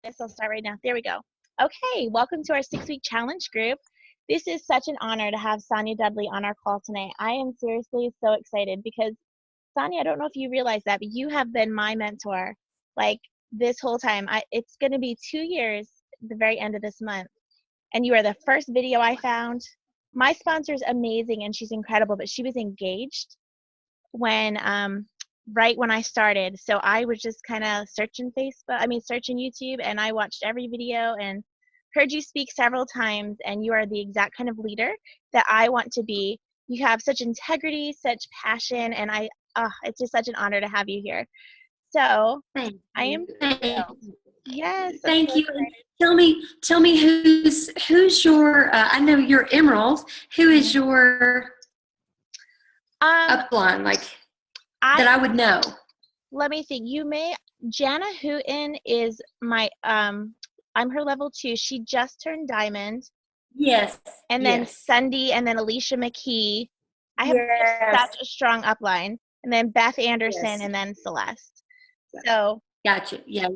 Yes, I'll start right now. There we go. Okay, welcome to our 6-week challenge group. This is such an honor to have Sonya Dudley on our call tonight. I am seriously so excited because, Sonya, I don't know if you realize that, but you have been my mentor like this whole time. It's going to be 2 years the very end of this month, and you are the first video I found. My sponsor is amazing and she's incredible, but she was engaged when right when I started. So I was just kind of searching YouTube, and I watched every video and heard you speak several times, and you are the exact kind of leader that I want to be. You have such integrity, such passion, and it's just such an honor to have you here. So Thank I you. am Thank thrilled. you. Yes. Thank you. Tell me who's your, I know you're Emerald. Who is your upline, that I would know? Let me think. Jana Hooten is my, I'm her level 2. She just turned diamond. Yes. And then Sunday, and then Alicia McKee. I have such a strong upline. And then Beth Anderson, and then Celeste. So gotcha. Yeah,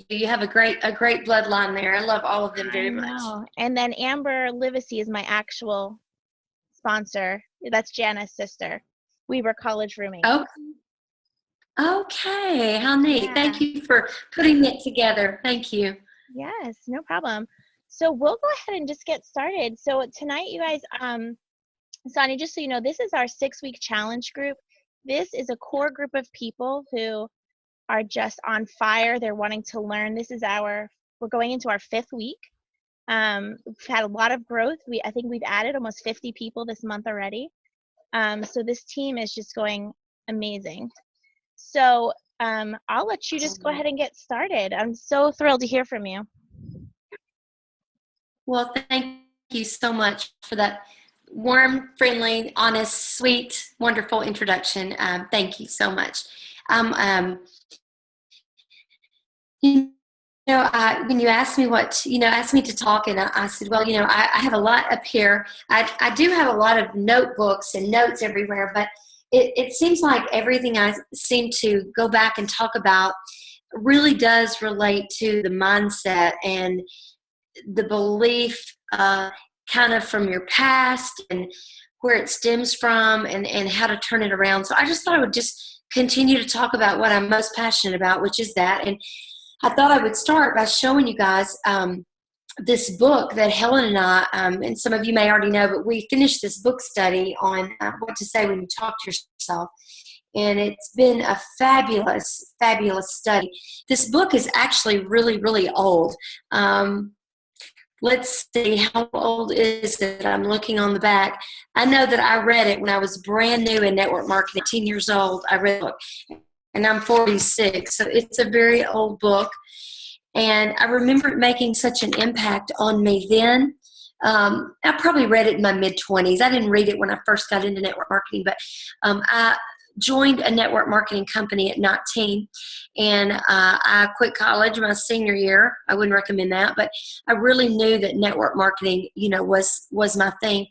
you have a great bloodline there. I love all of them very much. And then Amber Livesey is my actual sponsor. That's Jana's sister. We were college roommates. Okay, how neat. Yeah. Thank you for putting it together. Thank you. Yes, no problem. So we'll go ahead and just get started. So tonight, you guys, Sonya, just so you know, this is our 6-week challenge group. This is a core group of people who are just on fire. They're wanting to learn. We're going into our 5th week. We've had a lot of growth. I think we've added almost 50 people this month already. So this team is just going amazing. So I'll let you just go ahead and get started. I'm so thrilled to hear from you. Well, thank you so much for that warm, friendly, honest, sweet, wonderful introduction. Thank you so much. When you asked me asked me to talk, and I said, well, I have a lot up here. I do have a lot of notebooks and notes everywhere, but it seems like everything I seem to go back and talk about really does relate to the mindset and the belief kind of from your past and where it stems from and how to turn it around. So I just thought I would just continue to talk about what I'm most passionate about, which is that. And I thought I would start by showing you guys this book that Helen and I, and some of you may already know, but we finished this book study on what to say when you talk to yourself. And it's been a fabulous, fabulous study. This book is actually really, really old. Let's see, how old is it? I'm looking on the back. I know that I read it when I was brand new in network marketing, 18 years old. I read the book, and I'm 46, so it's a very old book. And I remember it making such an impact on me then. I probably read it in my mid-20s. I didn't read it when I first got into network marketing, but I joined a network marketing company at 19, and I quit college my senior year. I wouldn't recommend that, but I really knew that network marketing, was my thing.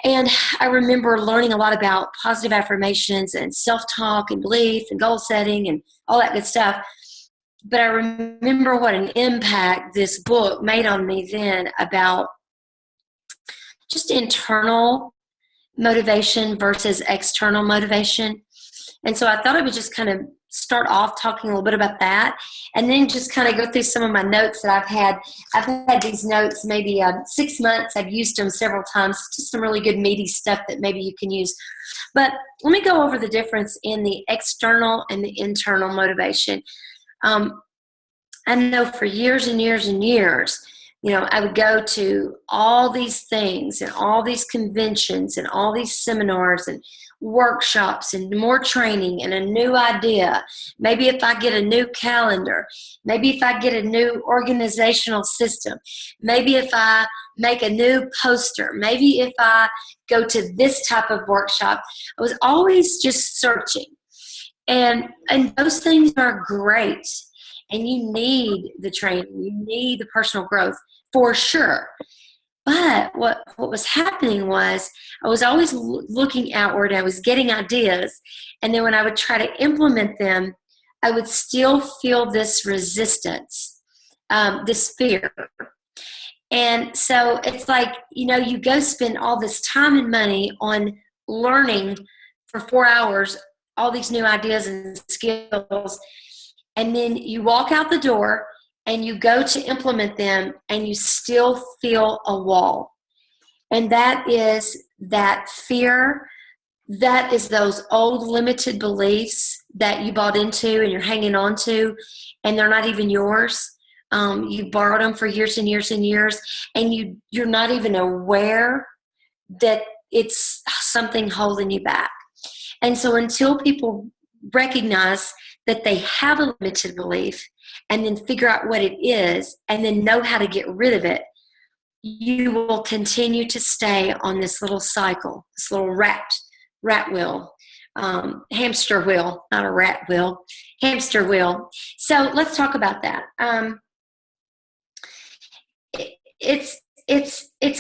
And I remember learning a lot about positive affirmations and self-talk and belief and goal setting and all that good stuff. But I remember what an impact this book made on me then about just internal motivation versus external motivation. And so I thought I would just kind of start off talking a little bit about that, and then just kind of go through some of my notes that I've had. I've had these notes maybe 6 months. I've used them several times. Just some really good meaty stuff that maybe you can use. But let me go over the difference in the external and the internal motivation. I know for years and years and years, I would go to all these things and all these conventions and all these seminars and workshops and more training and a new idea. Maybe if I get a new calendar, maybe if I get a new organizational system, maybe if I make a new poster, maybe if I go to this type of workshop. I was always just searching. And those things are great. And you need the training, you need the personal growth for sure. But what was happening was I was always looking outward. I was getting ideas. And then when I would try to implement them, I would still feel this resistance. this fear. And so it's like, you go spend all this time and money on learning for 4 hours all these new ideas and skills, and then you walk out the door and you go to implement them and you still feel a wall. And that is that fear. That is those old limited beliefs that you bought into and you're hanging on to, and they're not even yours. You borrowed them for years and years and years, and you're not even aware that it's something holding you back. And so until people recognize that they have a limited belief and then figure out what it is and then know how to get rid of it, you will continue to stay on this little cycle, this little rat wheel, hamster wheel, not a rat wheel, hamster wheel. So let's talk about that. It's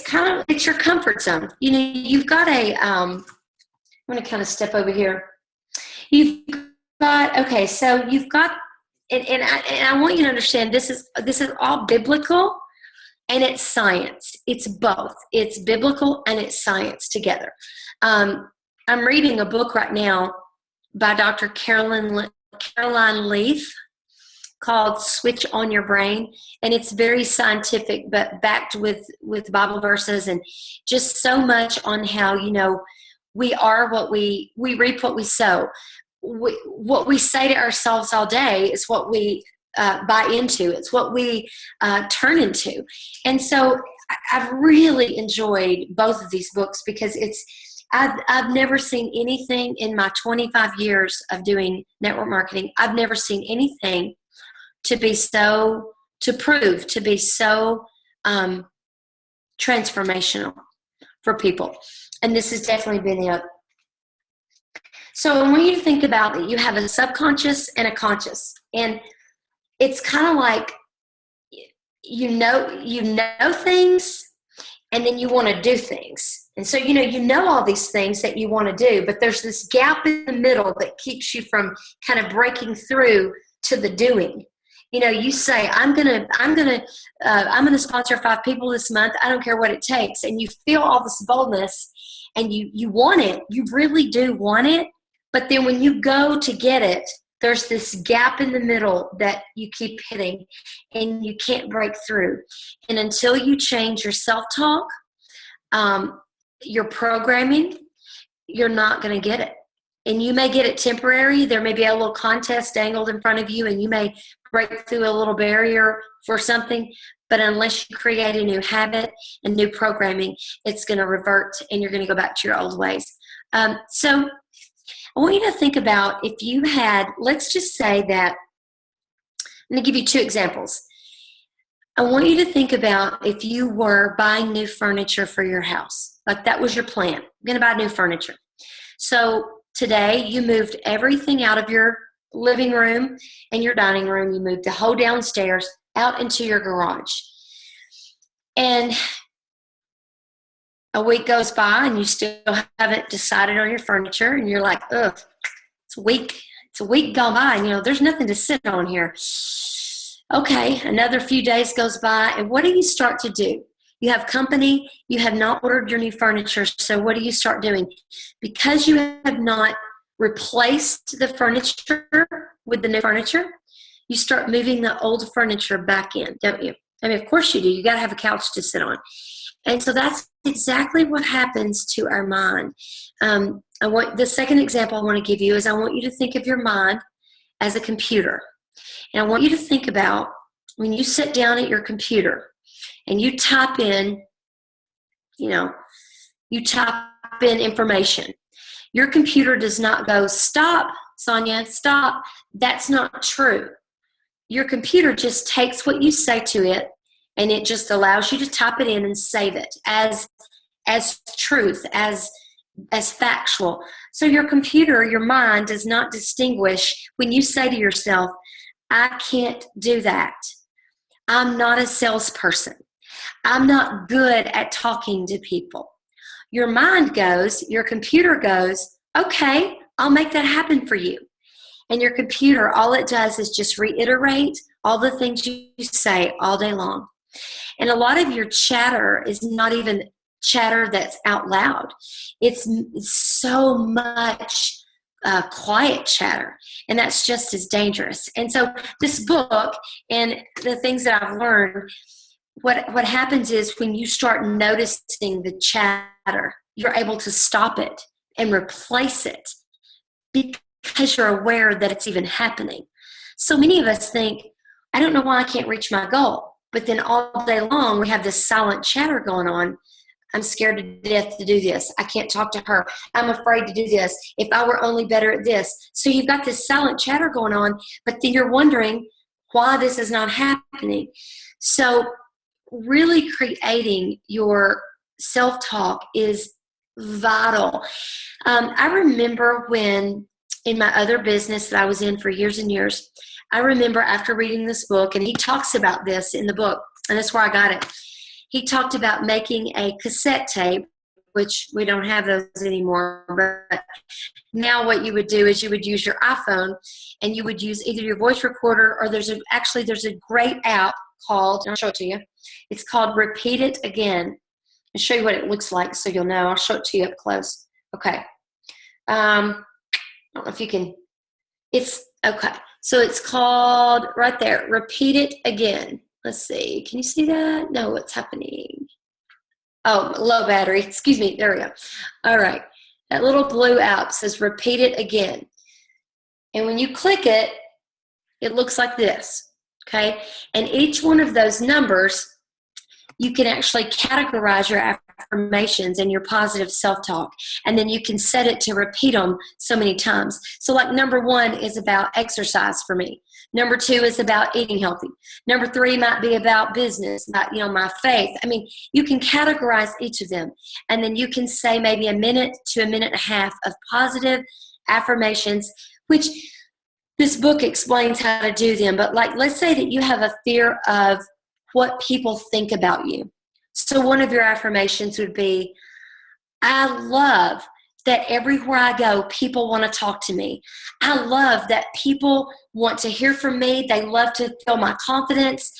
kind of, it's your comfort zone. You've got I'm going to kind of step over here. You've got, okay, so you've got, and I want you to understand this is all biblical and it's science. It's both. It's biblical and it's science together. I'm reading a book right now by Dr. Caroline Leaf called Switch on Your Brain, and it's very scientific but backed with Bible verses and just so much on how we are what we reap what we sow. What we say to ourselves all day is what we buy into. It's what we turn into. And so I've really enjoyed both of these books because I've never seen anything in my 25 years of doing network marketing. I've never seen anything to be so transformational for people. And this has definitely been it. So I want you to think about that you have a subconscious and a conscious. And it's kind of like, you know things, and then you want to do things. And so, you know all these things that you want to do, but there's this gap in the middle that keeps you from kind of breaking through to the doing. You say, I'm gonna sponsor 5 people this month. I don't care what it takes. And you feel all this boldness and you want it. You really do want it. But then when you go to get it, there's this gap in the middle that you keep hitting and you can't break through. And until you change your self-talk, your programming, you're not going to get it. And you may get it temporary. There may be a little contest dangled in front of you and you may break through a little barrier for something. But unless you create a new habit and new programming, it's going to revert and you're going to go back to your old ways. So I want you to think about if you had, let's just say that, I'm going to give you 2 examples. I want you to think about if you were buying new furniture for your house. Like that was your plan. I'm going to buy new furniture. So today you moved everything out of your living room and your dining room. You moved the whole downstairs out into your garage. And a week goes by and you still haven't decided on your furniture and you're like, ugh, it's a week gone by and there's nothing to sit on here. Okay, another few days goes by and what do you start to do? You have company, you have not ordered your new furniture, so what do you start doing? Because you have not replaced the furniture with the new furniture, you start moving the old furniture back in, don't you? I mean, of course you do. You got to have a couch to sit on. And so that's exactly what happens to our mind. The second example I want to give you is I want you to think of your mind as a computer. And I want you to think about when you sit down at your computer and you type in, information. Your computer does not go, stop, Sonya, stop. That's not true. Your computer just takes what you say to it and it just allows you to type it in and save it as truth, as factual. So your computer, your mind does not distinguish when you say to yourself, I can't do that. I'm not a salesperson. I'm not good at talking to people. Your mind goes, your computer goes, okay, I'll make that happen for you. And your computer, all it does is just reiterate all the things you say all day long. And a lot of your chatter is not even chatter that's out loud. It's so much quiet chatter, and that's just as dangerous. And so this book and the things that I've learned, what happens is when you start noticing the chatter, you're able to stop it and replace it because you're aware that it's even happening. So many of us think, I don't know why I can't reach my goal. But then all day long, we have this silent chatter going on. I'm scared to death to do this. I can't talk to her. I'm afraid to do this. If I were only better at this. So you've got this silent chatter going on, but then you're wondering why this is not happening. So really creating your self-talk is vital. I remember when in my other business that I was in for years and years, I remember after reading this book, and he talks about this in the book, and that's where I got it. He talked about making a cassette tape, which we don't have those anymore, but now what you would do is you would use your iPhone and you would use either your voice recorder or there's a great app called, I'll show it to you. It's called Repeat It Again. I'll show you what it looks like so you'll know. I'll show it to you up close. Okay. I don't know if you can, it's, okay. So it's called, right there, Repeat It Again. Let's see. Can you see that? No, what's happening? Oh, low battery. Excuse me. There we go. All right. That little blue app says Repeat It Again. And when you click it, it looks like this. Okay. And each one of those numbers, you can actually categorize your affirmations and your positive self-talk. And then you can set it to repeat them so many times. So like number 1 is about exercise for me. Number 2 is about eating healthy. Number 3 might be about business, about, my faith. I mean, you can categorize each of them. And then you can say maybe a minute to a minute and a half of positive affirmations, which this book explains how to do them. But like, let's say that you have a fear of what people think about you. So one of your affirmations would be, I love that everywhere I go, people want to talk to me. I love that people want to hear from me. They love to feel my confidence.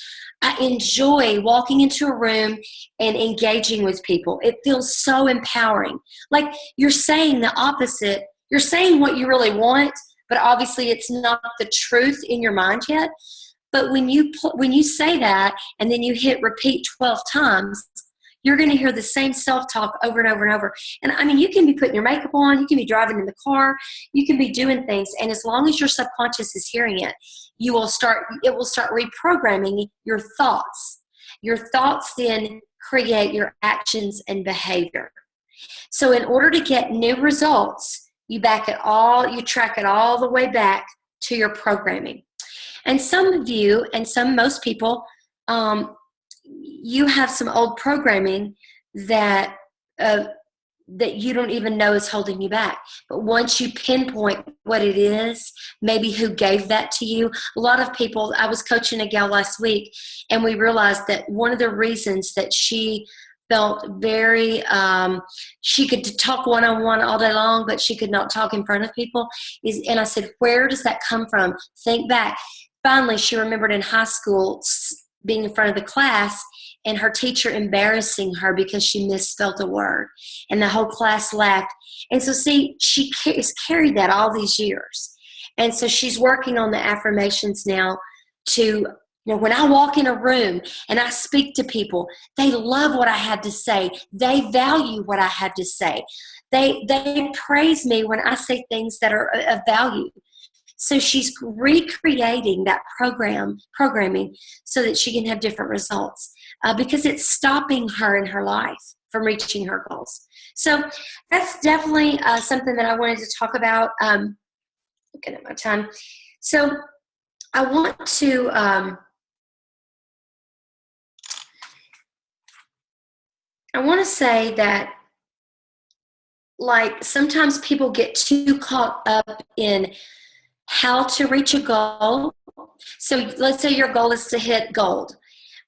I enjoy walking into a room and engaging with people. It feels so empowering. Like you're saying the opposite. You're saying what you really want, but obviously it's not the truth in your mind yet. But when you say that and then you hit repeat 12 times, you're going to hear the same self-talk over and over and over. And I mean, you can be putting your makeup on, you can be driving in the car, you can be doing things. And as long as your subconscious is hearing it, it will start reprogramming your thoughts. Your thoughts then create your actions and behavior. So in order to get new results, you track it all the way back to your programming. And some of you, and most people, you have some old programming that you don't even know is holding you back. But once you pinpoint what it is, maybe who gave that to you. A lot of people, I was coaching a gal last week, and we realized that one of the reasons that she felt very, she could talk one-on-one all day long, but she could not talk in front of people. And I said, where does that come from? Think back. Finally, she remembered in high school being in front of the class and her teacher embarrassing her because she misspelled a word. And the whole class laughed. And so, see, she has carried that all these years. And so she's working on the affirmations now to, when I walk in a room and I speak to people, they love what I have to say. They value what I have to say. They praise me when I say things that are of value. So she's recreating that programming so that she can have different results because it's stopping her in her life from reaching her goals. So that's definitely something that I wanted to talk about. Looking at my time. So I want to say that, like, sometimes people get too caught up in how to reach a goal. So let's say your goal is to hit gold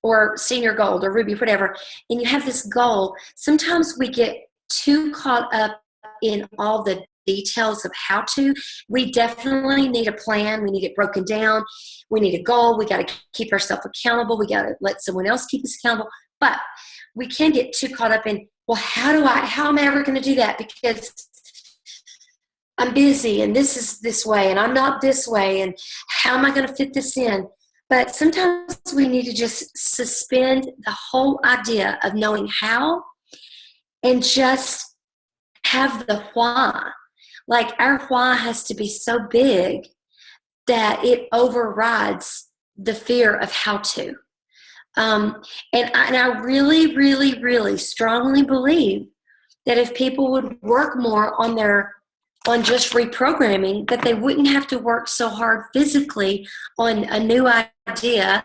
or senior gold or ruby, whatever, and you have this goal. Sometimes we get too caught up in all the details of how to. We definitely need a plan. We need it broken down. We need a goal. We got to keep ourselves accountable. We got to let someone else keep us accountable. But we can get too caught up in, well, how am I ever going to do that? Because I'm busy and this is this way and I'm not this way. And how am I going to fit this in? But sometimes we need to just suspend the whole idea of knowing how and just have the why. Like our why has to be so big that it overrides the fear of how to. And I really, really, really strongly believe that if people would work more on just reprogramming, that they wouldn't have to work so hard physically on a new idea,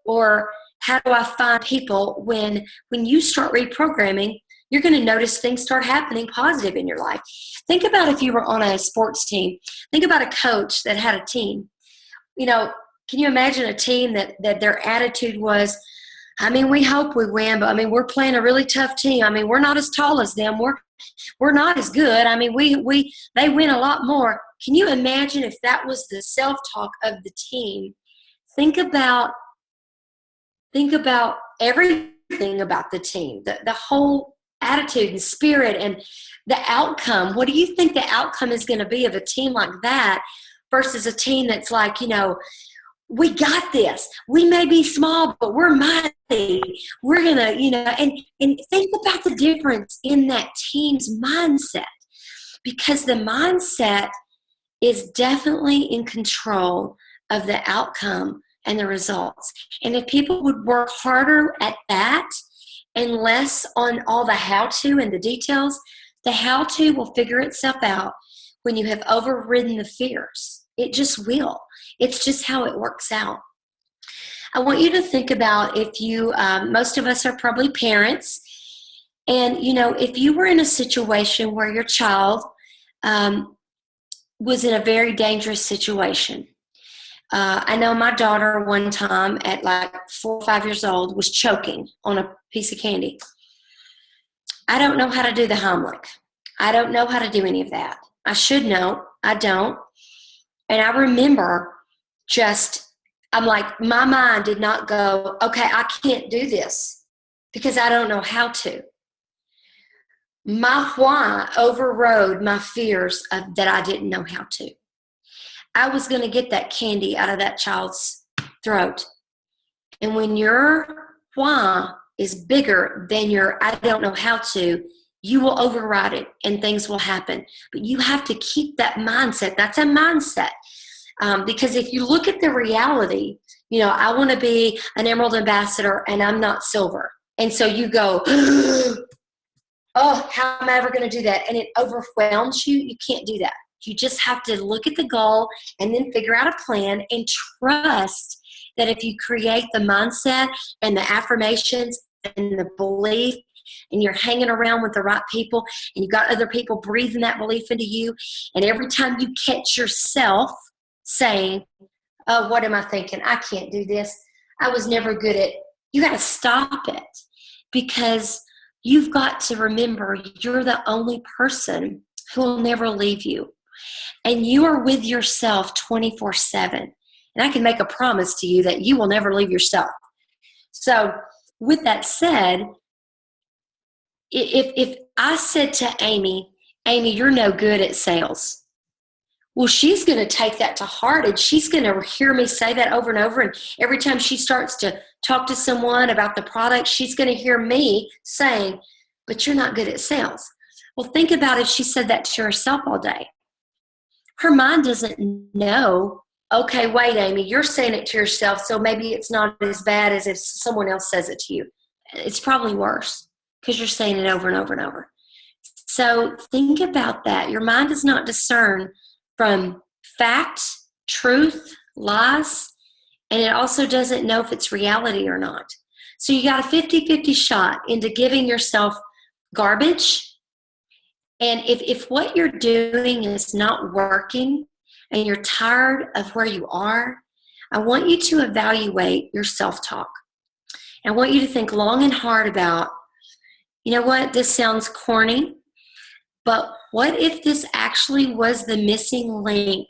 or how do I find people. When you start reprogramming, you're going to notice things start happening positive in your life. Think about if you were on a sports team. Think about a coach that had a team. Can you imagine a team that their attitude was, we hope we win, but we're playing a really tough team. We're not as tall as them. We're not as good. They win a lot more. Can you imagine if that was the self-talk of the team? Think about everything about the team, the whole attitude and spirit and the outcome. What do you think the outcome is going to be of a team like that versus a team that's like, we got this. We may be small, but we're mighty. We're going to, and think about the difference in that team's mindset, because the mindset is definitely in control of the outcome and the results. And if people would work harder at that and less on all the how-to and the details, the how-to will figure itself out when you have overridden the fears. It just will. It's just how it works out. I want you to think about if you, most of us are probably parents, and if you were in a situation where your child was in a very dangerous situation. I know my daughter one time at like 4 or 5 years old was choking on a piece of candy. I don't know how to do the Heimlich. I don't know how to do any of that. I should know. I don't. And I remember I'm like, my mind did not go, okay, I can't do this because I don't know how to. My why overrode my fears that I didn't know how to. I was going to get that candy out of that child's throat. And when your why is bigger than your I don't know how to, you will override it and things will happen. But you have to keep that mindset. That's a mindset. Because if you look at the reality, I want to be an Emerald Ambassador and I'm not silver. And so you go, oh, how am I ever going to do that? And it overwhelms you. You can't do that. You just have to look at the goal and then figure out a plan and trust that if you create the mindset and the affirmations and the belief, and you're hanging around with the right people and you got other people breathing that belief into you, and every time you catch yourself saying, oh, what am I thinking? I can't do this. I was never good at, you got to stop it, because you've got to remember you're the only person who will never leave you. And you are with yourself 24/7. And I can make a promise to you that you will never leave yourself. So with that said, if I said to Amy, you're no good at sales. Well, she's going to take that to heart, and she's going to hear me say that over and over. And every time she starts to talk to someone about the product, she's going to hear me saying, but you're not good at sales. Well, think about if she said that to herself all day. Her mind doesn't know, okay, wait, Amy, you're saying it to yourself, so maybe it's not as bad as if someone else says it to you. It's probably worse because you're saying it over and over and over. So think about that. Your mind does not discern from fact, truth, lies, and it also doesn't know if it's reality or not. So you got a 50-50 shot into giving yourself garbage. And if what you're doing is not working and you're tired of where you are, I want you to evaluate your self-talk. I want you to think long and hard about, you know what, this sounds corny, But what if this actually was the missing link?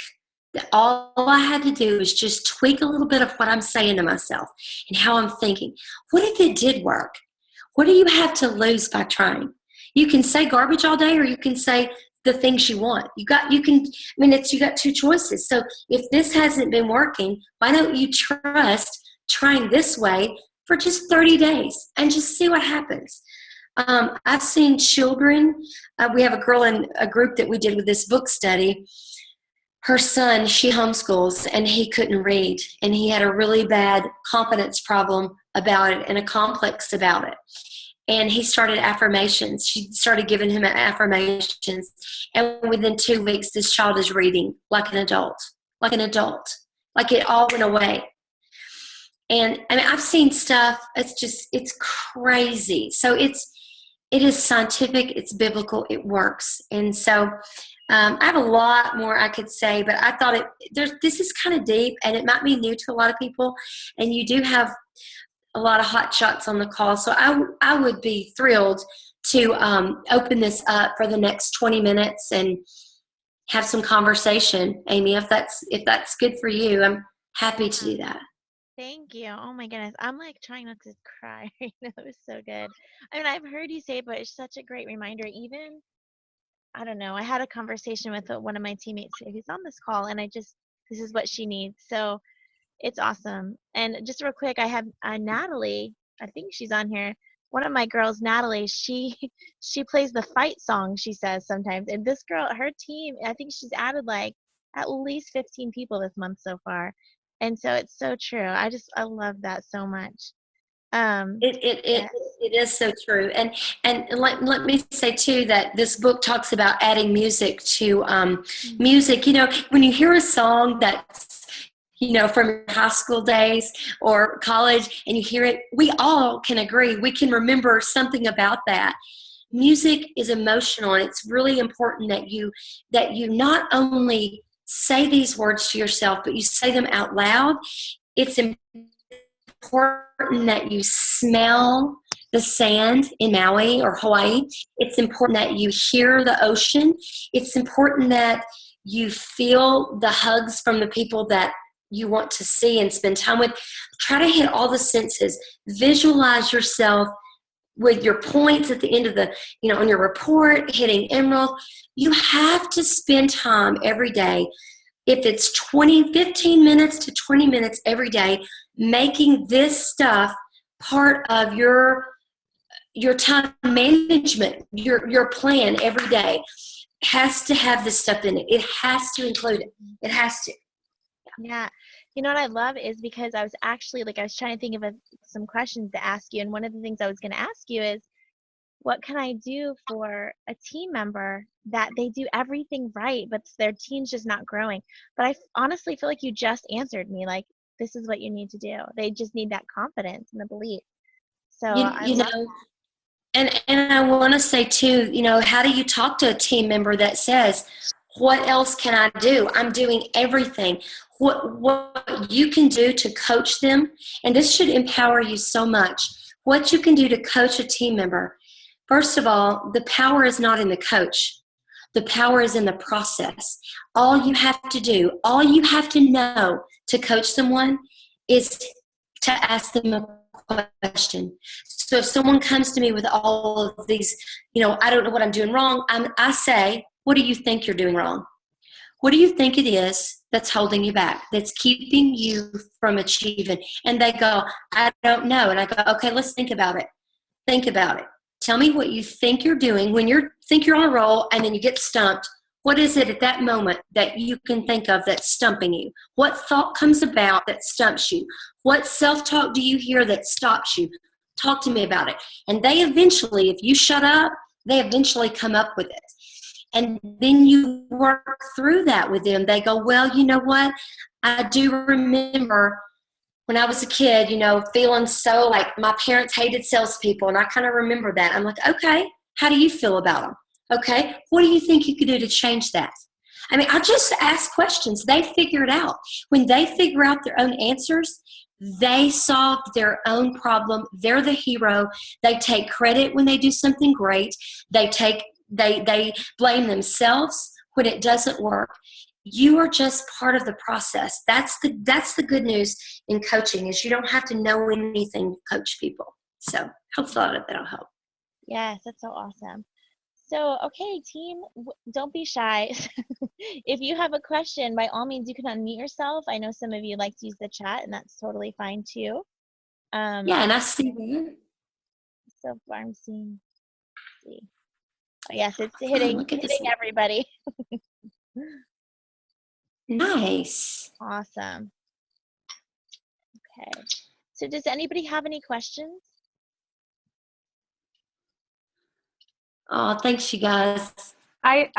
That all I had to do was just tweak a little bit of what I'm saying to myself and how I'm thinking. What if it did work? What do you have to lose by trying? You can say garbage all day, or you can say the things you want. You got two choices. So if this hasn't been working, why don't you trust trying this way for just 30 days and just see what happens? I've seen children. We have a girl in a group that we did with this book study. Her son, she homeschools, and he couldn't read, and he had a really bad confidence problem about it and a complex about it. And he started affirmations. She started giving him affirmations, and within 2 weeks, this child is reading like an adult, like it all went away. And I mean, I've seen stuff. It's crazy. So it is scientific. It's biblical. It works. And so I have a lot more I could say, but I thought this is kind of deep, and it might be new to a lot of people, and you do have a lot of hot shots on the call. So I would be thrilled to open this up for the next 20 minutes and have some conversation, Amy. If that's good for you, I'm happy to do that. Thank you. Oh my goodness. I'm like trying not to cry right now. It was so good. I mean, I've heard you say it, but it's such a great reminder. Even, I don't know, I had a conversation with one of my teammates who's on this call, and this is what she needs. So it's awesome. And just real quick, I have Natalie. I think she's on here. One of my girls, Natalie, she plays the fight song, she says sometimes. And this girl, her team, I think she's added like at least 15 people this month so far. And so it's so true. I love that so much. It is so true. And let me say too that this book talks about adding music to music. You know, when you hear a song that's, you know, from your high school days or college, and you hear it, we all can agree. We can remember something about that. Music is emotional, and it's really important that you not only say these words to yourself, but you say them out loud. It's important that you smell the sand in Maui or Hawaii. It's important that you hear the ocean. It's important that you feel the hugs from the people that you want to see and spend time with. Try to hit all the senses. Visualize yourself with your points at the end of the, you know, on your report, hitting emerald. You have to spend time every day. If it's 15 minutes to 20 minutes every day, making this stuff part of your time management, your plan every day has to have this stuff in it. It has to include it. It has to. Yeah. You know what I love is because I was trying to think of some questions to ask you. And one of the things I was going to ask you is, what can I do for a team member that they do everything right, but their team's just not growing? But I honestly feel like you just answered me. Like, this is what you need to do. They just need that confidence and the belief. So I love that. And I want to say too, you know, how do you talk to a team member that says, what else can I do? I'm doing everything. What you can do to coach them, and this should empower you so much. What you can do to coach a team member. First of all, the power is not in the coach. The power is in the process. All you have to do, all you have to know to coach someone is to ask them a question. So if someone comes to me with all of these, you know, I don't know what I'm doing wrong, I say, what do you think you're doing wrong? What do you think it is that's holding you back, that's keeping you from achieving? And they go, I don't know. And I go, okay, let's think about it. Think about it. Tell me what you think you're doing when you think you're on a roll and then you get stumped. What is it at that moment that you can think of that's stumping you? What thought comes about that stumps you? What self-talk do you hear that stops you? Talk to me about it. And they eventually, if you shut up, they eventually come up with it. And then you work through that with them. They go, well, you know what? I do remember when I was a kid, you know, feeling so like my parents hated salespeople, and I kind of remember that. I'm like, okay, how do you feel about them? Okay, what do you think you could do to change that? I mean, I just ask questions. They figure it out. When they figure out their own answers, they solve their own problem. They're the hero. They take credit when they do something great. They take they blame themselves when it doesn't work. You are just part of the process. That's the good news in coaching, is you don't have to know anything to coach people. So hopefully that'll help. Yes, that's so awesome. So, okay, team, don't be shy. If you have a question, by all means, you can unmute yourself. I know some of you like to use the chat, and that's totally fine too. Yeah, and I see that. So far, I'm seeing. See. Oh, yes, it's hitting everybody. Nice. Awesome. Okay. So does anybody have any questions? Oh, thanks, you guys. I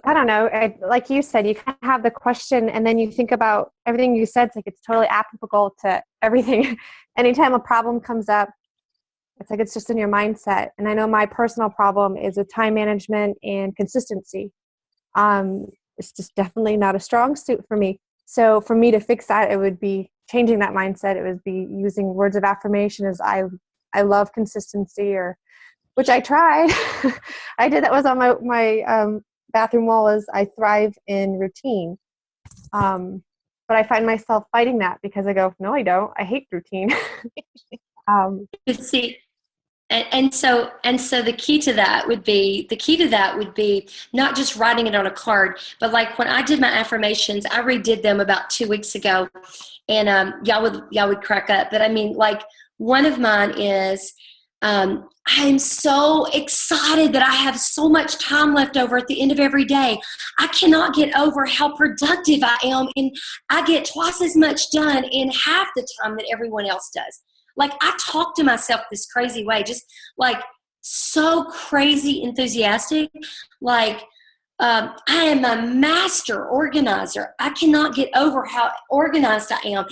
don't know. Like you said, you kind of have the question, and then you think about everything you said. It's like it's totally applicable to everything. Anytime a problem comes up, it's like it's just in your mindset. And I know my personal problem is with time management and consistency. It's just definitely not a strong suit for me. So for me to fix that, it would be changing that mindset. It would be using words of affirmation as I love consistency, or which I tried. I did. That was on my bathroom wall, is I thrive in routine. But I find myself fighting that because I go, no, I don't. I hate routine. See, and so the key to that would be not just writing it on a card, but like when I did my affirmations, I redid them about 2 weeks ago, and y'all would crack up. But I mean, like, one of mine is, I'm so excited that I have so much time left over at the end of every day. I cannot get over how productive I am, and I get twice as much done in half the time that everyone else does. Like, I talk to myself this crazy way, just like so crazy enthusiastic. Like, I am a master organizer. I cannot get over how organized I am.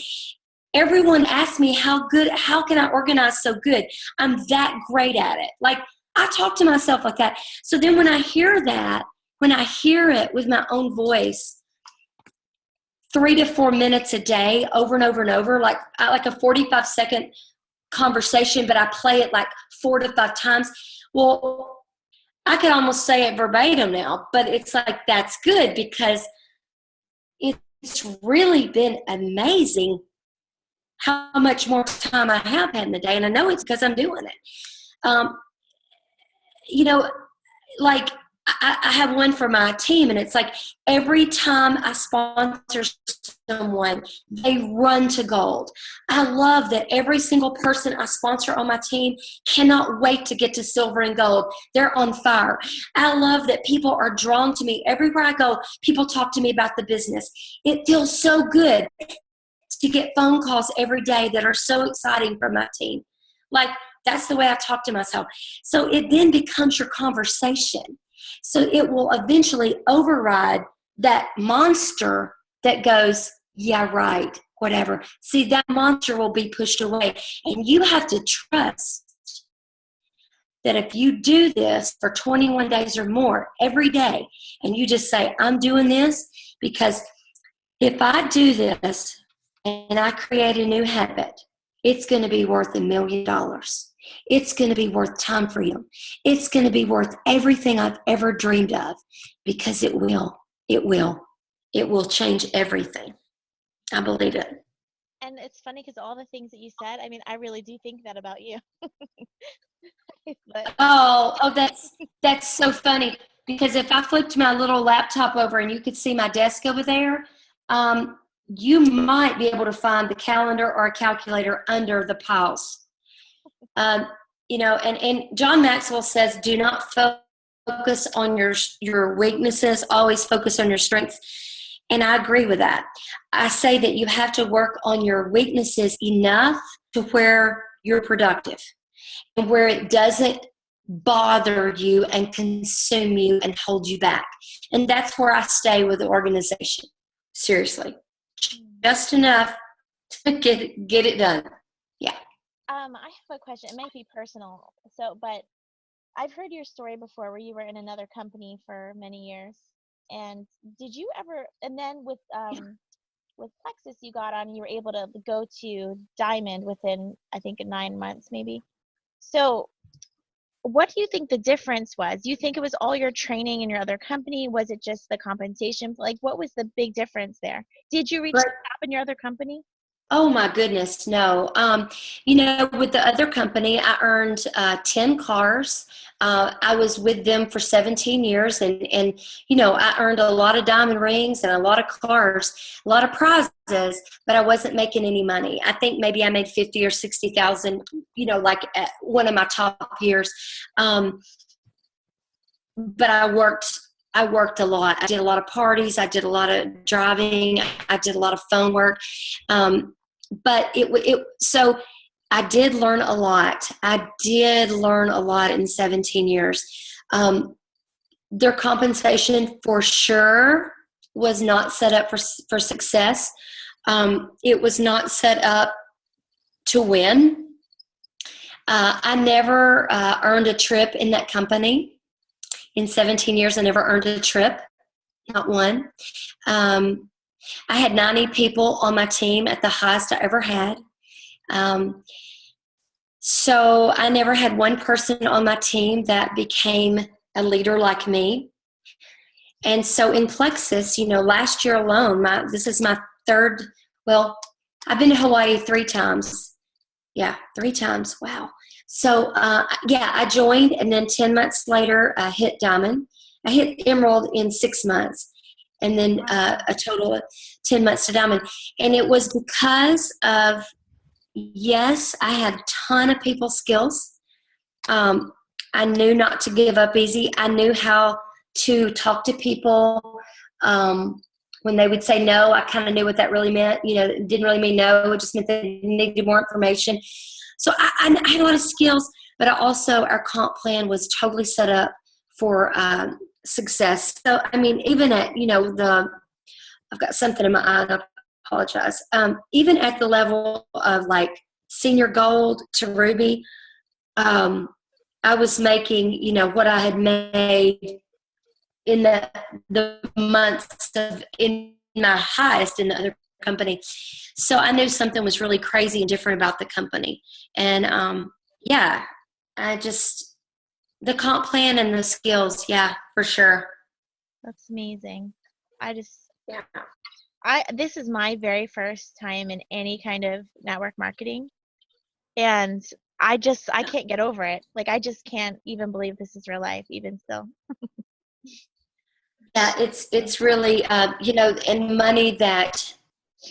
Everyone asks me how can I organize so good? I'm that great at it. Like, I talk to myself like that. So then when I hear it with my own voice, 3 to 4 minutes a day, over and over and over, like a 45-second conversation, but I play it like 4 to 5 times. Well, I could almost say it verbatim now, but it's like, that's good, because it's really been amazing how much more time I have had in the day. And I know it's because I'm doing it. You know, like, I have one for my team, and it's like every time I sponsor someone, they run to gold. I love that every single person I sponsor on my team cannot wait to get to silver and gold. They're on fire. I love that people are drawn to me. Everywhere I go, people talk to me about the business. It feels so good to get phone calls every day that are so exciting from my team. Like, that's the way I talk to myself. So it then becomes your conversation. So it will eventually override that monster that goes, yeah, right, whatever. See, that monster will be pushed away. And you have to trust that if you do this for 21 days or more every day, and you just say, I'm doing this because if I do this and I create a new habit, it's going to be worth $1 million. It's going to be worth time freedom. It's going to be worth everything I've ever dreamed of, because it will. It will. It will change everything. I believe it. And it's funny because all the things that you said, I mean, I really do think that about you. But Oh, that's so funny, because if I flipped my little laptop over and you could see my desk over there, you might be able to find the calendar or a calculator under the piles. You know, and John Maxwell says, do not focus on your weaknesses, always focus on your strengths. And I agree with that. I say that you have to work on your weaknesses enough to where you're productive, and where it doesn't bother you and consume you and hold you back. And that's where I stay with the organization. Seriously. Just enough to get it done. Yeah. I have a question. It might be personal. So, but I've heard your story before where you were in another company for many years. And did you ever, and then with Plexus you got on, you were able to go to Diamond within, I think, 9 months maybe. So what do you think the difference was? Do you think it was all your training in your other company? Was it just the compensation? Like, what was the big difference there? Did you reach the top in your other company? Oh my goodness, no. With the other company, I earned 10 cars. I was with them for 17 years, and I earned a lot of diamond rings and a lot of cars, a lot of prizes, but I wasn't making any money. I think maybe I made 50 or 60,000, like at one of my top years. But I worked a lot. I did a lot of parties. I did a lot of driving. I did a lot of phone work. But so I did learn a lot. I did learn a lot in 17 years. Their compensation for sure was not set up for success. It was not set up to win. I never earned a trip in that company. In 17 years, I never earned a trip, not one. I had 90 people on my team at the highest I ever had. So I never had one person on my team that became a leader like me. And so in Plexus, last year alone, this is my third, I've been to Hawaii 3 times. Yeah, 3 times. Wow. So, I joined, and then 10 months later, I hit diamond. I hit emerald in 6 months, and then a total of 10 months to diamond. And it was because of, yes, I had a ton of people skills. I knew not to give up easy. I knew how to talk to people. When they would say no, I kind of knew what that really meant. It didn't really mean no. It just meant they needed more information. So I had a lot of skills, but our comp plan was totally set up for success. So, even at, I've got something in my eye, and I apologize. Even at the level of like senior gold to ruby, I was making, what I had made in the months in my highest in the other company. So I knew something was really crazy and different about the company. And the comp plan and the skills, for sure. That's amazing. This is my very first time in any kind of network marketing. And I can't get over it. Like, I just can't even believe this is real life, even still. Yeah, it's really, and money that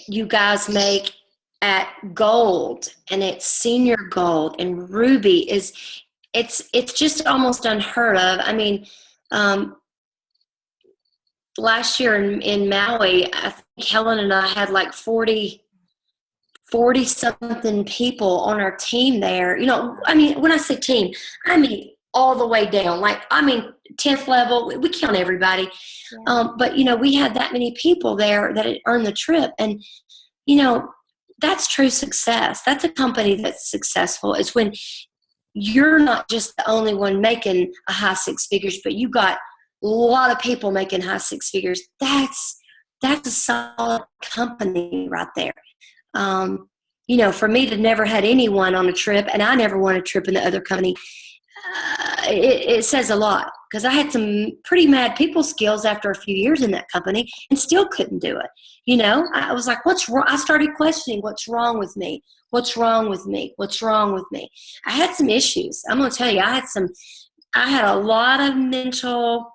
you guys make at gold and at senior gold and ruby it's just almost unheard of. Last year in Maui, I think Helen and I had like 40 something people on our team there. When I say team, all the way down, 10th level, we count everybody. Yeah. But we had that many people there that had earned the trip, and that's true success. That's a company that's successful. It's when you're not just the only one making a high 6 figures, but you got a lot of people making high 6 figures. That's a solid company right there. For me to never had anyone on a trip, and I never won a trip in the other company, it says a lot, because I had some pretty mad people skills after a few years in that company and still couldn't do it. I was like, what's wrong? I started questioning, what's wrong with me? What's wrong with me? What's wrong with me? I had some issues. I'm going to tell you, I had a lot of mental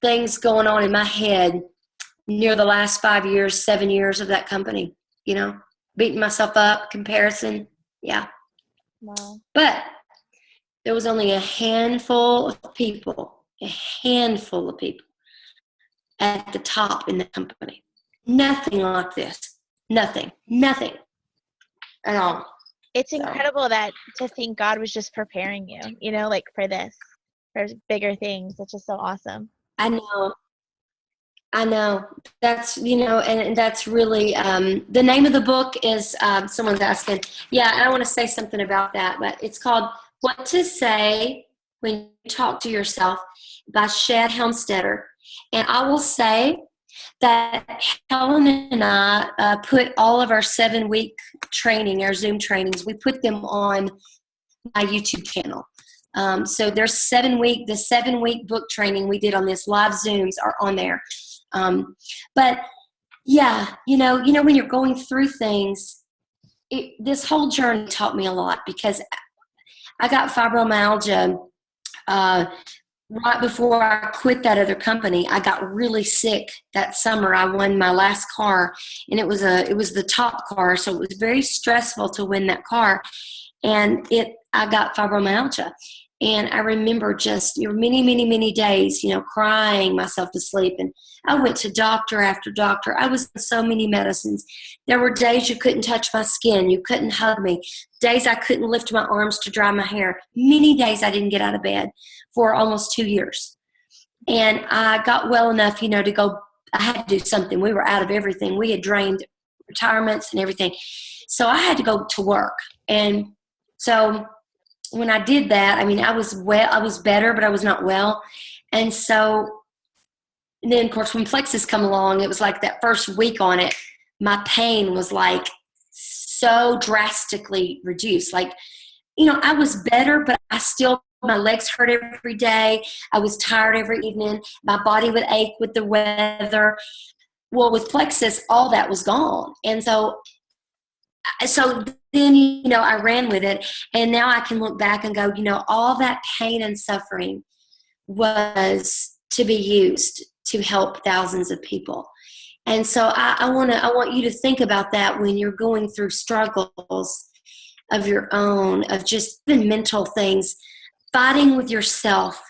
things going on in my head near the last 5 years, 7 years of that company, beating myself up, comparison. Yeah. Wow. But there was only a handful of people at the top in the company. Nothing like this. Nothing at all. It's incredible to think God was just preparing you, for this, for bigger things. It's just so awesome. I know. That's, and that's really, the name of the book is, someone's asking. Yeah, and I want to say something about that, but it's called What to Say When You Talk to Yourself by Shad Helmstetter. And I will say that Helen and I put all of our 7-week training, our Zoom trainings, we put them on my YouTube channel. So there's the 7-week book training we did on this, live Zooms are on there. But yeah, when you're going through things, this whole journey taught me a lot, because I got fibromyalgia right before I quit that other company. I got really sick that summer. I won my last car, and it was the top car, so it was very stressful to win that car. And I got fibromyalgia. And I remember just many, many, many days, crying myself to sleep. And I went to doctor after doctor. I was on so many medicines. There were days you couldn't touch my skin. You couldn't hug me. Days I couldn't lift my arms to dry my hair. Many days I didn't get out of bed for almost 2 years. And I got well enough, to go. I had to do something. We were out of everything. We had drained retirements and everything. So I had to go to work. And so when I did that, I was better, but I was not well. And so then, of course, when Plexus come along, it was like that first week on it, my pain was like so drastically reduced. Like, I was better, but my legs hurt every day. I was tired every evening. My body would ache with the weather. Well, with Plexus, all that was gone. And so then, I ran with it, and now I can look back and go, all that pain and suffering was to be used to help thousands of people. And so I want you to think about that when you're going through struggles of your own, of just even mental things, fighting with yourself.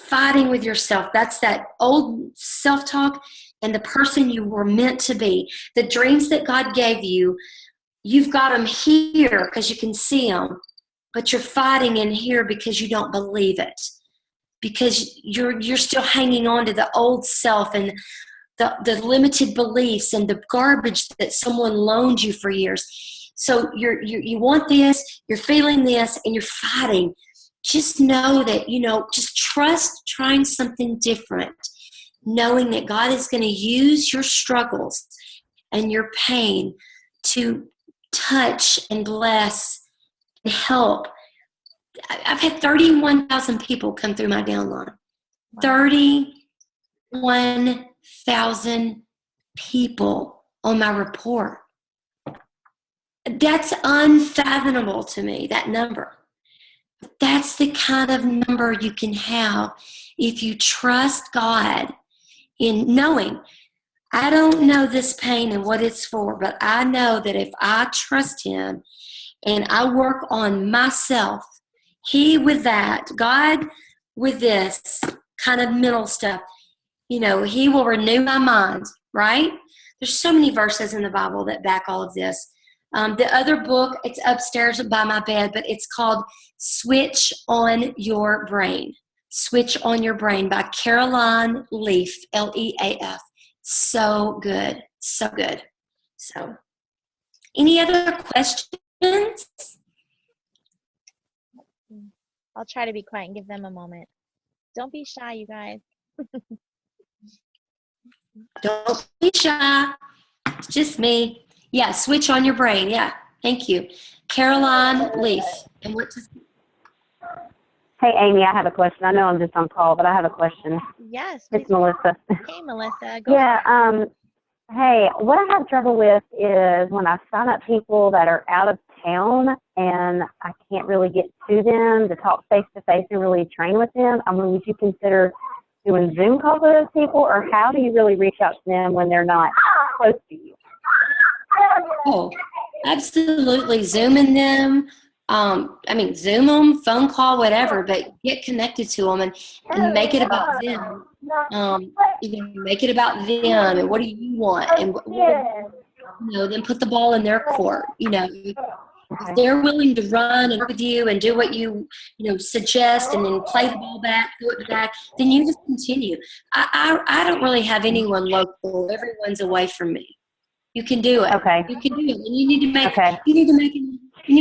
That's that old self-talk and the person you were meant to be, the dreams that God gave you. You've got them here because you can see them, but you're fighting in here because you don't believe it, because you're still hanging on to the old self and the limited beliefs and the garbage that someone loaned you for years. So you want this, you're feeling this, and you're fighting. Just know that, just trust trying something different, knowing that God is going to use your struggles and your pain to touch and bless and help. I've had 31,000 people come through my downline. Wow. 31,000 people on my report. That's unfathomable to me, that number. That's the kind of number you can have if you trust God in knowing, I don't know this pain and what it's for, but I know that if I trust Him and I work on myself, He with that, God with this kind of mental stuff, He will renew my mind, right? There's so many verses in the Bible that back all of this. The other book, it's upstairs by my bed, but it's called Switch on Your Brain. Switch on Your Brain by Caroline Leaf, Leaf. So good. So good. So, any other questions? I'll try to be quiet and give them a moment. Don't be shy, you guys. Don't be shy. It's just me. Yeah, Switch on Your Brain. Yeah, thank you. Caroline Leaf. And what does... Hey, Amy, I have a question. I know I'm just on call, but I have a question. Yes. It's Melissa. Hey, Melissa. Go Yeah. Hey, what I have trouble with is when I sign up people that are out of town and I can't really get to them to talk face-to-face and really train with them. Would you consider doing Zoom calls with those people, or how do you really reach out to them when they're not close to you? Oh, absolutely. Zooming them. Zoom them, phone call, whatever, but get connected to them and make it about them. Make it about them and what do you want, and then put the ball in their court. If they're willing to run and work with you and do what you suggest, and then play the ball back, throw it back, then you just continue. I don't really have anyone local. Everyone's away from me. You can do it. Okay. You can do it, and you need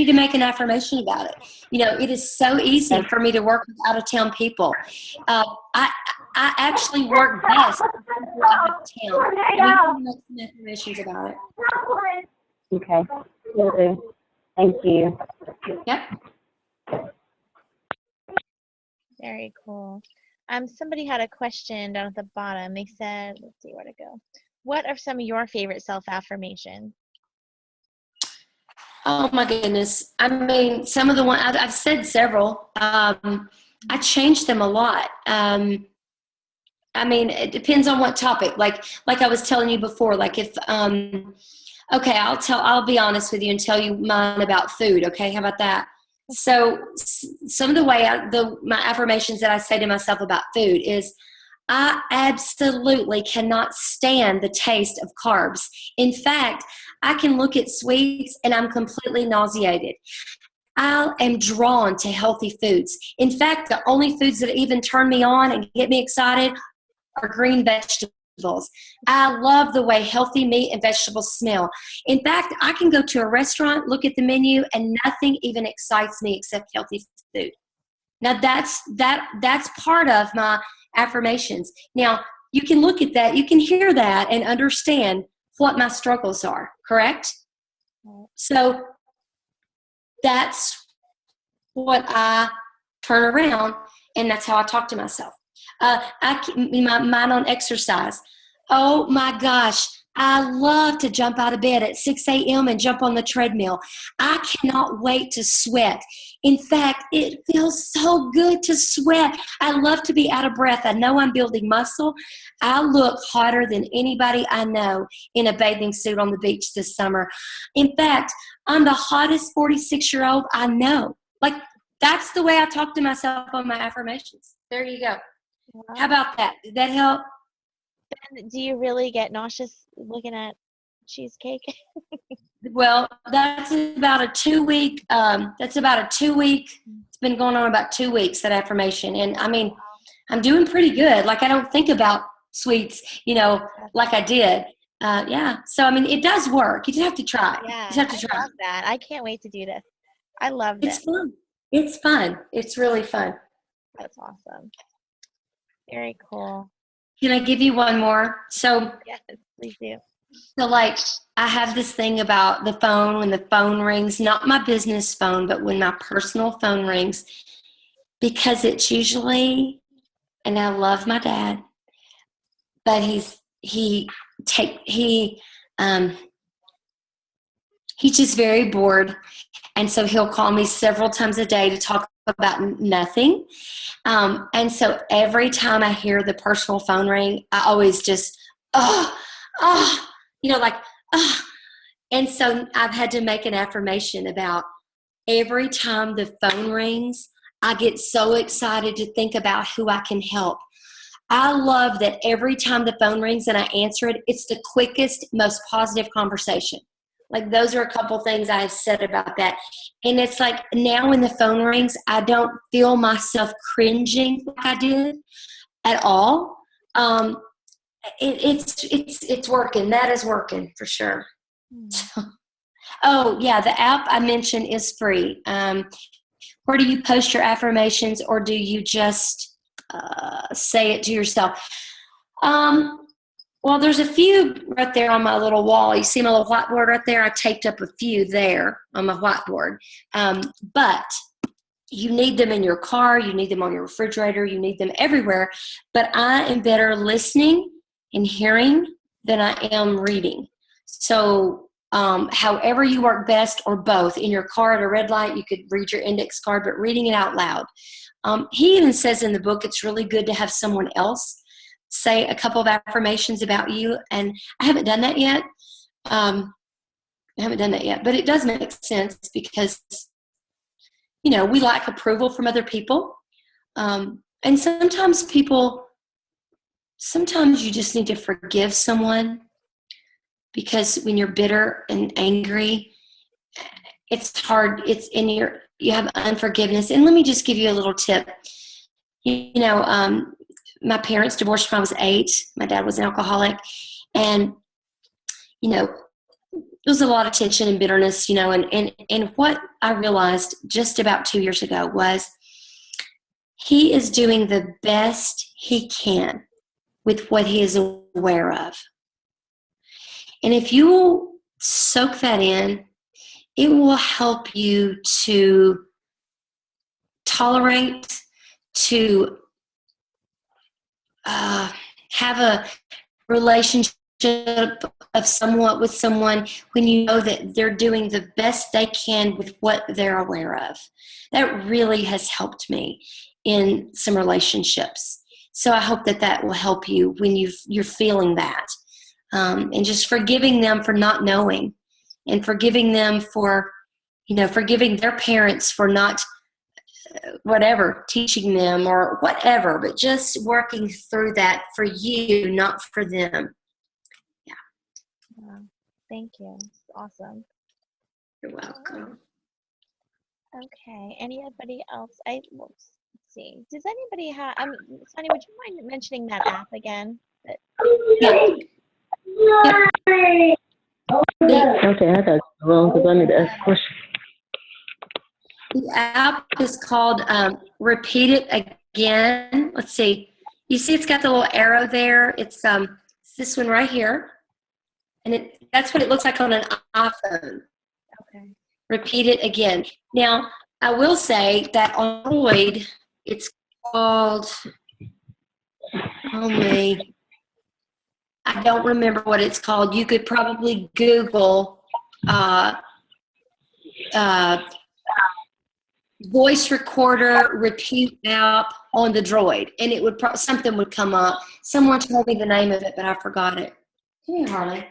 to make an affirmation about it. It is so easy for me to work with out of town people. I actually work best with people out of town. And you can make some affirmations about it. Okay. Will do. Thank you. Yep. Very cool. Somebody had a question down at the bottom. They said, let's see where to go. What are some of your favorite self-affirmations? Oh my goodness. I mean, some of the ones I've said several. I changed them a lot. I mean, it depends on what topic. Like I was telling you before, like if okay, I'll be honest with you and tell you mine about food. Okay, how about that? So some of the way my affirmations that I say to myself about food is, I absolutely cannot stand the taste of carbs. In fact, I can look at sweets and I'm completely nauseated. I am drawn to healthy foods. In fact, the only foods that even turn me on and get me excited are green vegetables. I love the way healthy meat and vegetables smell. In fact, I can go to a restaurant, look at the menu, and nothing even excites me except healthy food. Now that's part of my affirmations. Now you can look at that, you can hear that and understand what my struggles are, correct? So that's what I turn around, and that's how I talk to myself. Mine on exercise. Oh my gosh, I love to jump out of bed at 6 a.m. and jump on the treadmill. I cannot wait to sweat. In fact, it feels so good to sweat. I love to be out of breath. I know I'm building muscle. I look hotter than anybody I know in a bathing suit on the beach this summer. In fact, I'm the hottest 46-year-old I know. Like, that's the way I talk to myself on my affirmations. There you go. Wow. How about that? Did that help? Ben, do you really get nauseous looking at cheesecake? Well, that's about a 2-week. It's been going on about 2 weeks, that affirmation, and I mean, I'm doing pretty good. Like, I don't think about sweets, like I did. Yeah. So I mean, it does work. You just have to try. Yeah, You just have to try. I love that. I can't wait to do this. I love this. It's fun. It's fun. It's really fun. That's awesome. Very cool. Can I give you one more? So, Yes, please do. So like, I have this thing about the phone, when the phone rings, not my business phone, but when my personal phone rings, because it's usually, and I love my dad, but he's just very bored. And so he'll call me several times a day to talk about nothing. And so every time I hear the personal phone ring, I always just, like. And so I've had to make an affirmation about every time the phone rings, I get so excited to think about who I can help. I love that every time the phone rings and I answer it, it's the quickest, most positive conversation. Like, those are a couple things I've said about that. And it's like, now when the phone rings, I don't feel myself cringing like I did at all. It's working. That is working for sure. Oh yeah, the app I mentioned is free. Where do you post your affirmations, or do you just say it to yourself? Well, there's a few right there on my little wall. You see my little whiteboard right there? I taped up a few there on my whiteboard. But you need them in your car. You need them on your refrigerator. You need them everywhere. But I am better listening and hearing than I am reading. So however you work best, or both. In your car at a red light, you could read your index card, but reading it out loud. He even says in the book it's really good to have someone else say a couple of affirmations about you. And I haven't done that yet. But it does make sense because, we like approval from other people. And sometimes you just need to forgive someone, because when you're bitter and angry, it's hard. You have unforgiveness. And let me just give you a little tip. My parents divorced when I was 8. My dad was an alcoholic. And, there was a lot of tension and bitterness, and what I realized just about 2 years ago was he is doing the best he can with what he is aware of. And if you will soak that in, it will help you to tolerate to have a relationship of somewhat with someone when you know that they're doing the best they can with what they're aware of. That really has helped me in some relationships. So I hope that that will help you when you're feeling that. And just forgiving them for not knowing, and forgiving them for, forgiving their parents for not whatever, teaching them or whatever, but just working through that for you, not for them. Yeah. Wow. Thank you. Awesome. You're welcome. Okay. Anybody else? Let's see. Does anybody have? Sonia, would you mind mentioning that app again? Yeah. Okay, I got it wrong because I need to ask a question. The app is called Repeat It Again. Let's see. You see it's got the little arrow there. It's this one right here. And that's what it looks like on an iPhone. Okay. Repeat It Again. Now, I will say that on Android, it's called, I don't remember what it's called. You could probably Google voice recorder repeat app on the Droid, and it would something would come up. Someone told me the name of it, but I forgot it. Come here, Harley.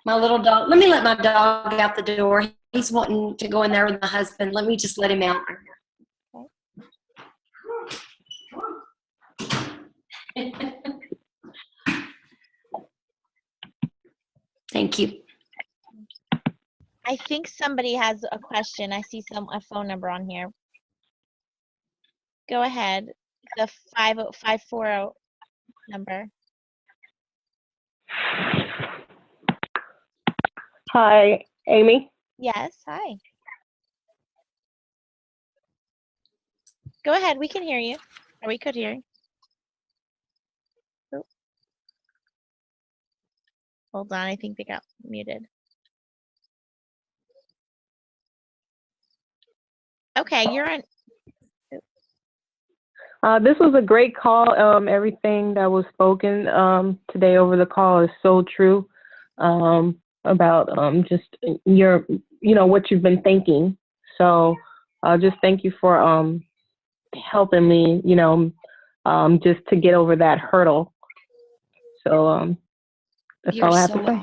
My little dog. Let me let my dog out the door. He's wanting to go in there with my husband. Let me just let him out. Thank you. I think somebody has a question. I see a phone number on here. Go ahead. The 540 number. Hi, Amy. Yes. Hi. Go ahead. We can hear you. Or we could hear you. Oh. Hold on. I think they got muted. Okay, you're on. This was a great call. Everything that was spoken today over the call is so true about just your, what you've been thinking. So just thank you for helping me, just to get over that hurdle. So that's all I have to say.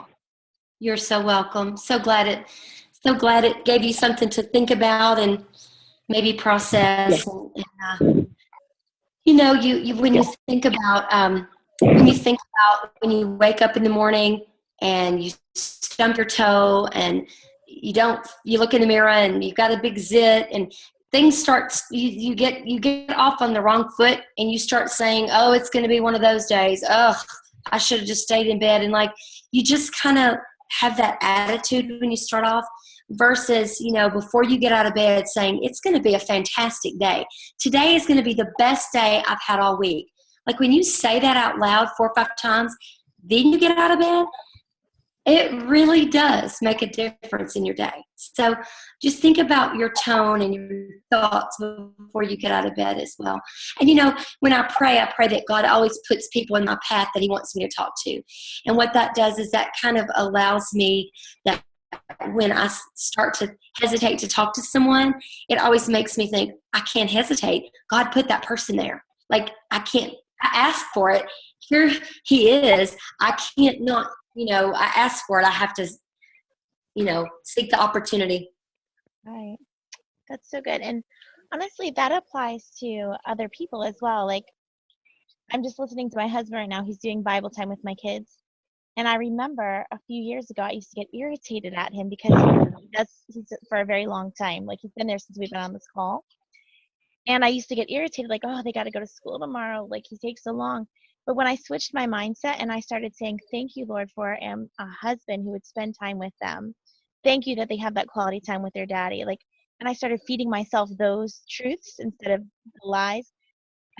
You're so welcome. So glad it gave you something to think about and maybe process. Yeah. And when you think about when you wake up in the morning and you stump your toe and you look in the mirror and you've got a big zit and things you get off on the wrong foot and you start saying, oh, it's going to be one of those days. Oh, I should have just stayed in bed. And you just kind of have that attitude when you start off versus, before you get out of bed saying, it's going to be a fantastic day. Today is going to be the best day I've had all week. When you say that out loud 4 or 5 times, then you get out of bed, it really does make a difference in your day. So just think about your tone and your thoughts before you get out of bed as well. And when I pray that God always puts people in my path that he wants me to talk to. And what that does is that kind of allows me that when I start to hesitate to talk to someone, it always makes me think, I can't hesitate. God put that person there. I asked for it. Here he is. I can't not, I asked for it. I have to, seek the opportunity. Right. That's so good. And honestly, that applies to other people as well. I'm just listening to my husband right now. He's doing Bible time with my kids. And I remember a few years ago, I used to get irritated at him because he's for a very long time. He's been there since we've been on this call. And I used to get irritated, oh, they got to go to school tomorrow. He takes so long. But when I switched my mindset and I started saying, thank you, Lord, for a husband who would spend time with them. Thank you that they have that quality time with their daddy. And I started feeding myself those truths instead of the lies.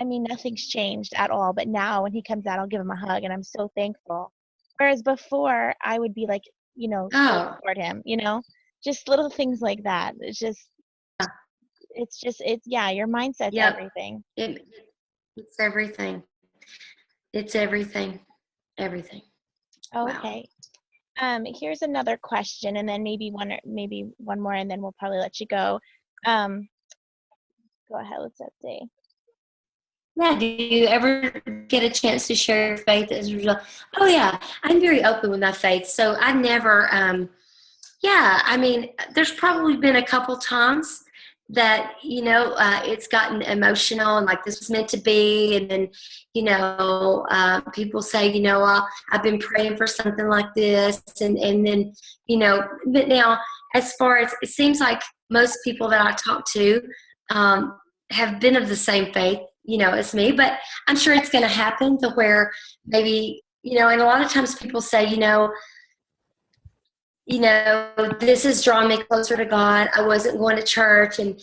Nothing's changed at all. But now when he comes out, I'll give him a hug and I'm so thankful. Whereas before I would be toward him, just little things like that. Your mindset's everything. It's everything. It's everything. Everything. Wow. Okay. Here's another question, and then maybe one more, and then we'll probably let you go. Go ahead. Let's see. Yeah, do you ever get a chance to share your faith as a result? Oh, yeah, I'm very open with my faith. So I never, I mean, there's probably been a couple times that, it's gotten emotional and like this was meant to be. And then, people say, I've been praying for something like this. And then, but now as far as it seems like most people that I talk to have been of the same faith, as me, but I'm sure it's going to happen to where maybe, and a lot of times people say, this has drawn me closer to God. I wasn't going to church and,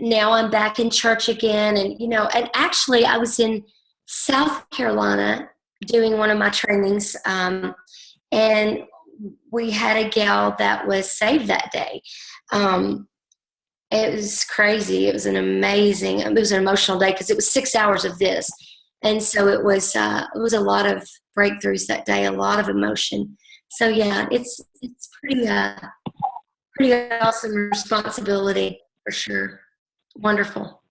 now I'm back in church again. And, and actually I was in South Carolina doing one of my trainings. And we had a gal that was saved that day. It was crazy. It was an emotional day because it was 6 hours of this. And so it was a lot of breakthroughs that day, a lot of emotion. So yeah, it's pretty awesome responsibility for sure. Wonderful.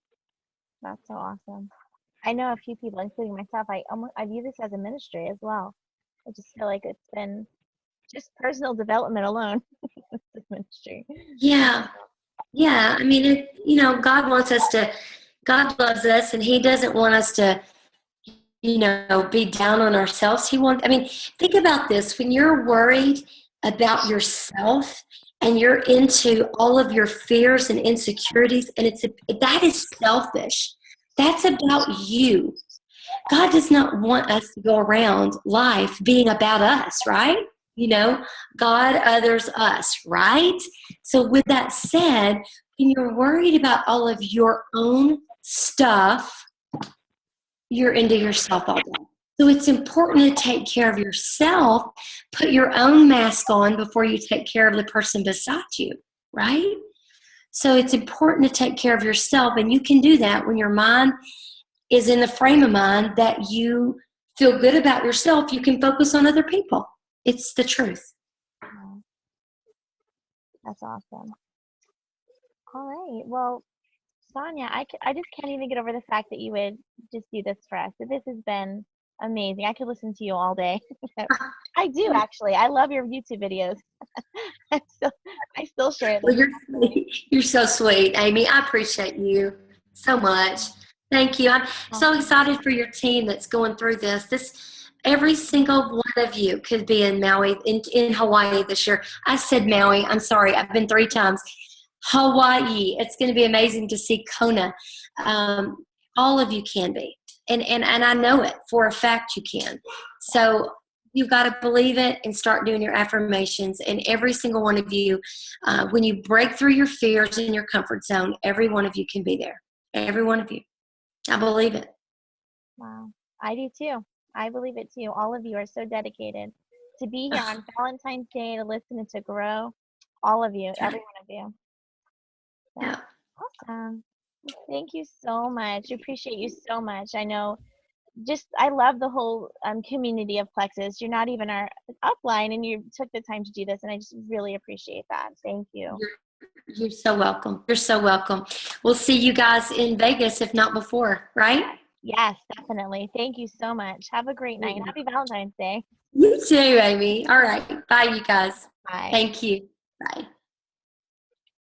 That's so awesome. I know a few people, including myself, I view this as a ministry as well. I just feel like it's been just personal development alone. This ministry. Yeah. Yeah, I mean, God loves us, and He doesn't want us to, be down on ourselves. Think about this. When you're worried about yourself and you're into all of your fears and insecurities, and that is selfish. That's about you. God does not want us to go around life being about us, right? God, others, us, right? So with that said, when you're worried about all of your own stuff, you're into yourself all day. So it's important to take care of yourself, put your own mask on before you take care of the person beside you, right? So it's important to take care of yourself, and you can do that when your mind is in the frame of mind that you feel good about yourself. You can focus on other people. It's the truth. That's awesome. All right. Well, Sonya, I just can't even get over the fact that you would just do this for us. This has been amazing. I could listen to you all day. I do, actually. I love your YouTube videos. I still share them. Well, you're so sweet, Amy. I appreciate you so much. Thank you. I'm so excited for your team that's going through this. Every single one of you could be in Maui, in Hawaii this year. I said Maui. I'm sorry. I've been 3 times. Hawaii. It's going to be amazing to see Kona. All of you can be. And I know it for a fact you can. So you've got to believe it and start doing your affirmations. And every single one of you, when you break through your fears and your comfort zone, every one of you can be there. Every one of you. I believe it. Wow. I do too. I believe it too. All of you are so dedicated to be here on Valentine's Day, to listen and to grow. All of you, every one of you. So, yeah. Awesome. Thank you so much. Appreciate you so much. I know I love the whole community of Plexus. You're not even our upline, and you took the time to do this, and I just really appreciate that. Thank you. You're so welcome. You're so welcome. We'll see you guys in Vegas, if not before, right? Yes, definitely. Thank you so much. Have a great night. Happy Valentine's Day. You too, Amy. All right. Bye, you guys. Bye. Thank you. Bye.